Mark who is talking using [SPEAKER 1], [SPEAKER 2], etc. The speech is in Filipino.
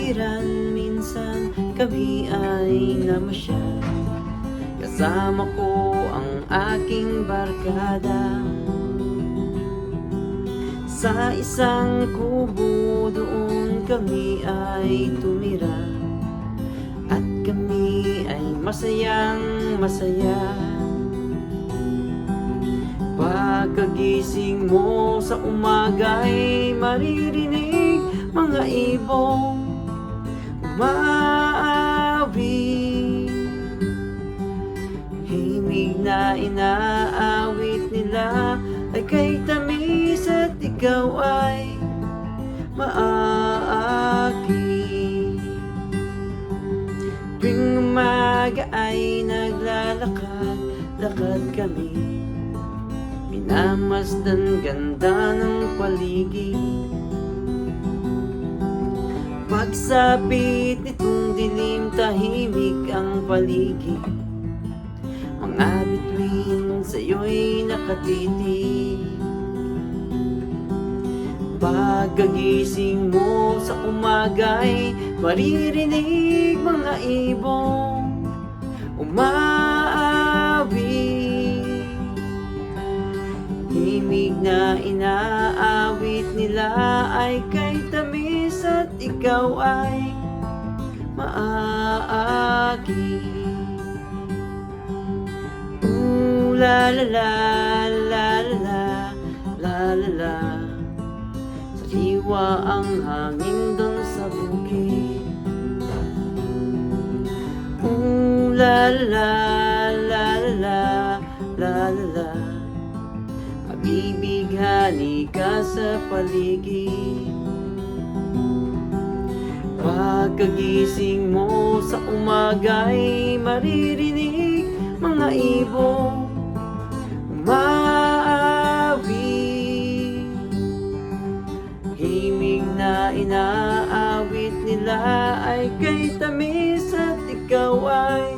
[SPEAKER 1] kapaligiran. Minsan kami ay namasyal, kasama ko ang aking barkada. Sa isang kubo doon kami ay tumira, at kami ay masayang masaya. Pagkagising mo sa umaga ay maririnig mga ibong umaawit. Himig na inaawit nila ay kay tamis, at ikaw ay maaakit. Tuwing umaga ay naglalakad-lakad kami, minamasdan ganda ng paligid. Pagsapit nitong dilim, tahimik ang paligid. Mga bituin sa'yo'y nakatitig. Pagkagising mo sa umaga'y maririnig mga ibong umaawit. Himig na inaawit nila ay kay tamis, at ikaw ay maaakit. La la la la la la la la, sariwa ang hangin doon sa bukid. La la la la la la la, mabibighani ka sa paligid. Pagkagising mo sa umaga'y maririnig mga ibong umaawit. Himig na inaawit nila ay kay tamis, at ikaw ay